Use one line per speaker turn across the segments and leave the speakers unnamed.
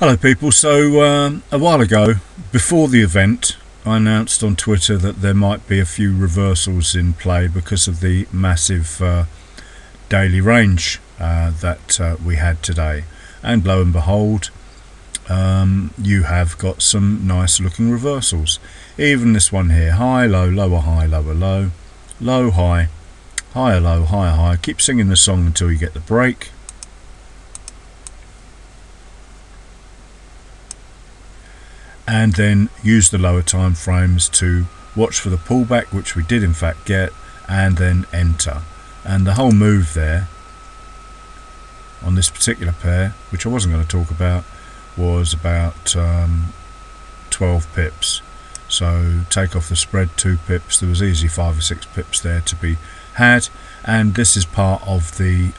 Hello people, so a while ago, before the event, I announced on Twitter that there might be a few reversals in play because of the massive daily range that we had today. And lo and behold, you have got some nice looking reversals. Even this one here, high, low, lower, high, lower, low, low, high, higher, low, higher, high. Keep singing the song until you get the break. And then use the lower time frames to watch for the pullback, which we did in fact get, and then enter. And the whole move there on this particular pair, which I wasn't going to talk about, was about 12 pips. So take off the spread 2 pips, there was easily 5 or 6 pips there to be had. And this is part of the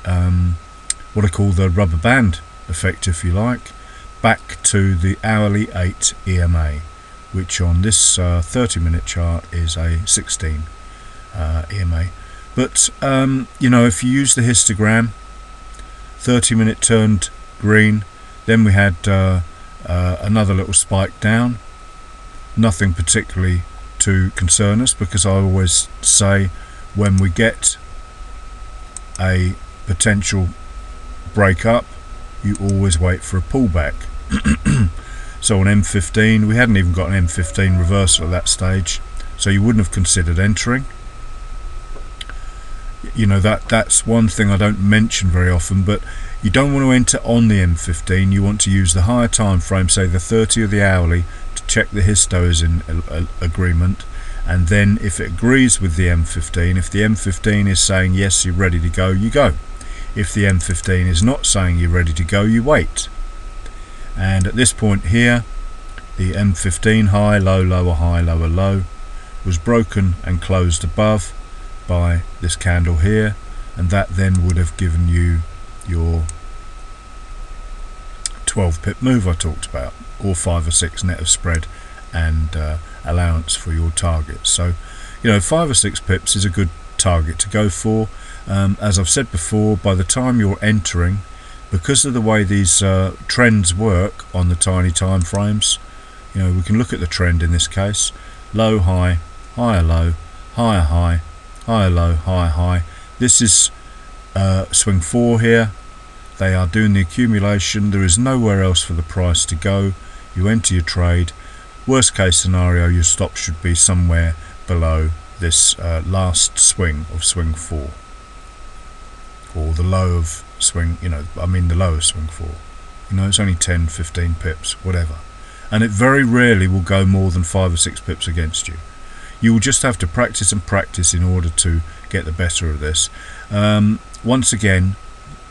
what I call the rubber band effect, if you like, back to the hourly 8 EMA, which on this 30-minute chart is a 16 EMA. But you know, if you use the histogram, 30-minute turned green, then we had another little spike down. Nothing particularly to concern us, because I always say when we get a potential break up, you always wait for a pullback. So on M15, we hadn't even got an M15 reversal at that stage, so you wouldn't have considered entering. You know, that's one thing I don't mention very often, but you don't want to enter on the M15. You want to use the higher time frame, say the 30 or the hourly, to check the histo is in agreement, and then if it agrees with the M15, if the M15 is saying yes, you're ready to go, you go. If the M15 is not saying you're ready to go, you wait. And at this point here, the M15 high, low, lower, high, lower, low was broken and closed above by this candle here, and that then would have given you your 12 pip move I talked about, or 5 or 6 net of spread and allowance for your target. So you know, 5 or 6 pips is a good target to go for. As I've said before, by the time you're entering, because of the way these trends work on the tiny time frames, you know, we can look at the trend in this case: low, high, higher, low, higher, high, higher, low, higher, high. This is swing 4 here. They are doing the accumulation. There is nowhere else for the price to go. You enter your trade. Worst case scenario, your stop should be somewhere below this last swing of swing 4, or the low of swing, you know, I mean the low of swing 4. You know, it's only 10, 15 pips, whatever. And it very rarely will go more than 5 or 6 pips against you. You will just have to practice and practice in order to get the better of this. Once again,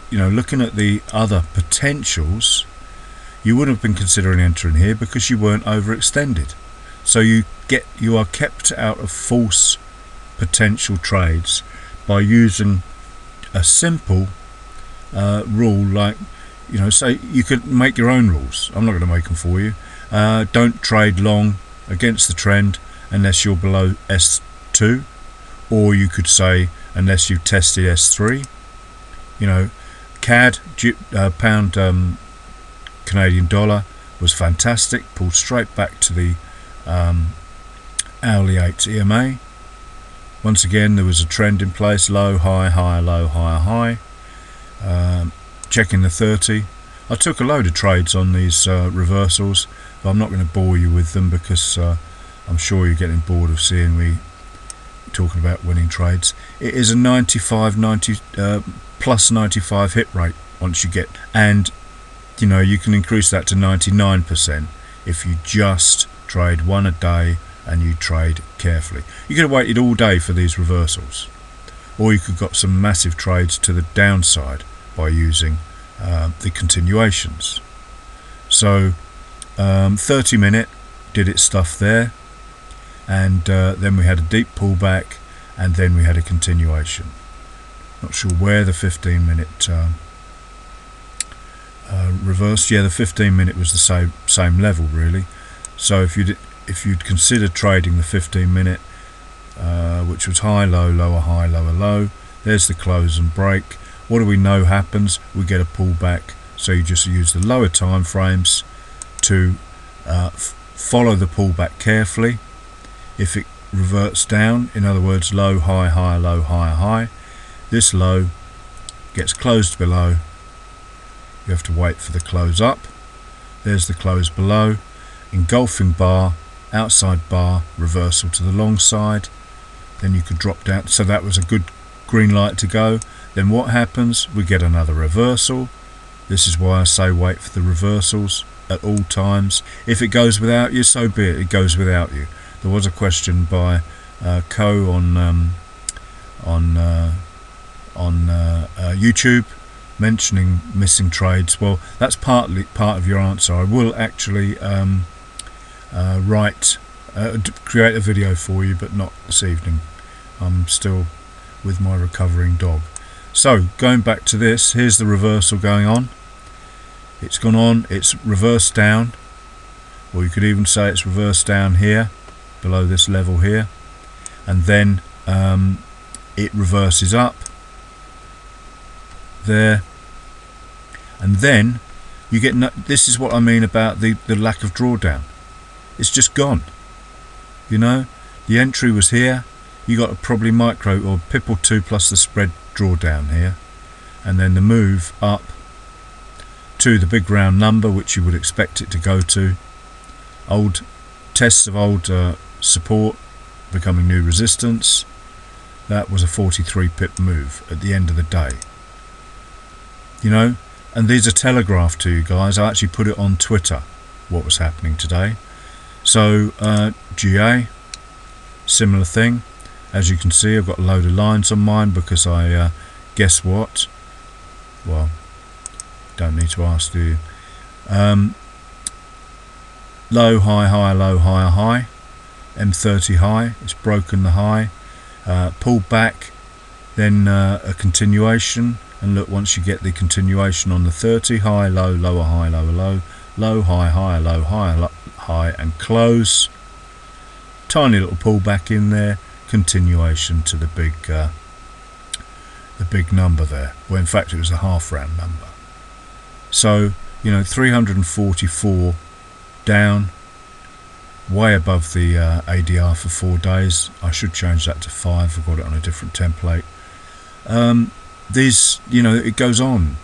you know, looking at the other potentials, you wouldn't have been considering entering here because you weren't overextended. So you are kept out of false potential trades by using a simple rule, like, you know, say you could make your own rules. I'm not going to make them for you. Don't trade long against the trend unless you're below S2, or you could say unless you've tested S3. You know, CAD, pound Canadian dollar, was fantastic, pulled straight back to the hourly 8 EMA. Once again, there was a trend in place: low, high, higher, low, higher, high. Checking the 30. I took a load of trades on these reversals, but I'm not going to bore you with them because I'm sure you're getting bored of seeing me talking about winning trades. It is a 90 plus 95 hit rate once you get, and you know, you can increase that to 99% if you just trade one a day and you trade carefully. You could have waited all day for these reversals, or you could have got some massive trades to the downside by using the continuations. So 30-minute did its stuff there, and then we had a deep pullback, and then we had a continuation. Not sure where the 15-minute reversed. Yeah, the 15-minute was the same level really. So if you'd consider trading the 15-minute, which was high, low, lower, high, lower, low, there's the close and break. What do we know happens? We get a pullback. So you just use the lower time frames to follow the pullback carefully. If it reverts down, in other words low, high, high, low, high, high, this low gets closed below. You have to wait for the close up. There's the close below, engulfing bar, outside bar, reversal to the long side. Then you could drop down. So that was a good green light to go. Then what happens? We get another reversal. This is why I say wait for the reversals at all times. If it goes without you, so be it. It goes without you. There was a question by Co on YouTube mentioning missing trades. Well, that's partly part of your answer. I will actually create a video for you, but not this evening. I'm still with my recovering dog. So going back to this, here's the reversal going on. It's gone on, it's reversed down, or you could even say it's reversed down here below this level here, and then it reverses up there, and then you get this is what I mean about the lack of drawdown. It's just gone. You know, the entry was here, you got a probably micro or pip or two plus the spread drawdown here, and then the move up to the big round number which you would expect it to go to. Old tests of old support becoming new resistance. That was a 43 pip move at the end of the day. You know, and these are telegraphed to you guys. I actually put it on Twitter what was happening today. So GA, similar thing. As you can see, I've got a load of lines on mine because I guess what? Well, don't need to ask, do you? Low, high, high, low, high, high. M30 high. It's broken the high. Pulled back, then a continuation. And look, once you get the continuation on the 30, high, low, lower, high, lower, low, low, high, high, low, high, high, and close. Tiny little pullback in there. Continuation to the big number there. Well, in fact, it was a half round number. So, you know, 344 down, way above the ADR for 4 days. I should change that to 5. I've got it on a different template. These, you know, it goes on.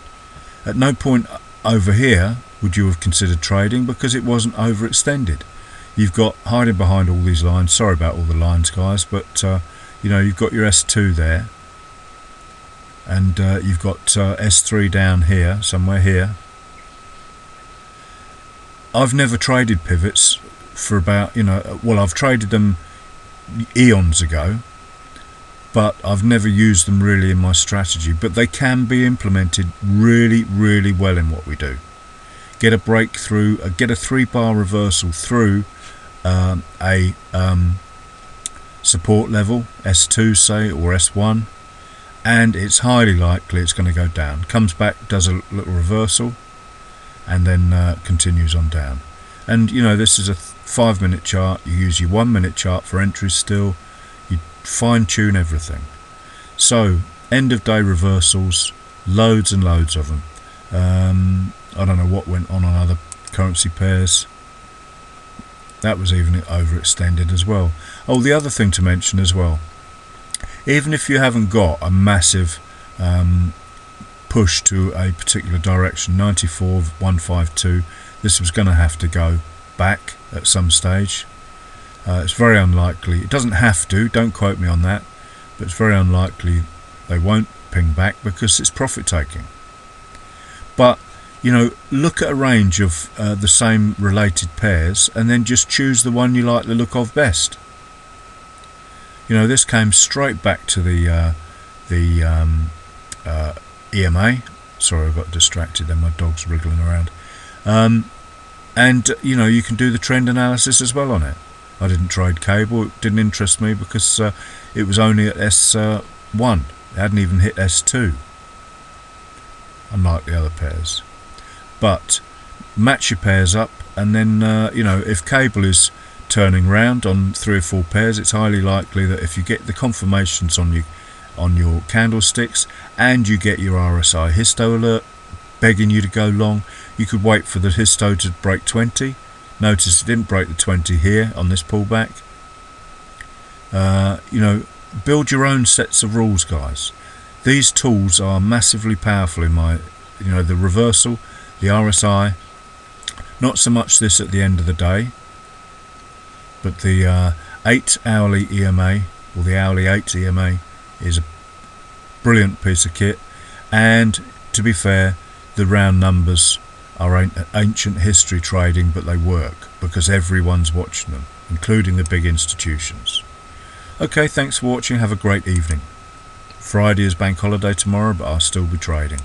At no point over here would you have considered trading because it wasn't overextended. You've got hiding behind all these lines. Sorry about all the lines, guys, but you know, you've got your S2 there, and you've got S3 down here, somewhere here. I've never traded pivots for about, you know, well, I've traded them eons ago, but I've never used them really in my strategy. But they can be implemented really, really well in what we do. Get a breakthrough, get a 3-bar reversal through a support level, S2 say, or S1, and it's highly likely it's going to go down. Comes back, does a little reversal, and then continues on down. And you know, this is a 5-minute chart. You use your 1-minute chart for entries still. You fine-tune everything. So end of day reversals, loads and loads of them. I don't know what went on other currency pairs. That was even overextended as well. Oh, the other thing to mention as well, even if you haven't got a massive push to a particular direction, 94,152, this was going to have to go back at some stage. It's very unlikely. It doesn't have to, don't quote me on that, but it's very unlikely they won't ping back because it's profit taking. But you know, look at a range of the same related pairs and then just choose the one you like the look of best. You know, this came straight back to the EMA. Sorry, I got distracted then, my dog's wriggling around. And you know, you can do the trend analysis as well on it. I didn't trade cable, it didn't interest me because it was only at S1, it hadn't even hit S2, unlike the other pairs. But match your pairs up, and then you know, if cable is turning round on 3 or 4 pairs, it's highly likely that if you get the confirmations on your candlesticks and you get your RSI histo alert begging you to go long. You could wait for the histo to break 20. Notice it didn't break the 20 here on this pullback. Build your own sets of rules, guys. These tools are massively powerful in the reversal, the RSI, not so much this at the end of the day, but the 8 hourly EMA, or the hourly 8 EMA, is a brilliant piece of kit. And to be fair, the round numbers are ancient history trading, but they work because everyone's watching them, including the big institutions. Okay, thanks for watching. Have a great evening. Friday is bank holiday tomorrow, but I'll still be trading.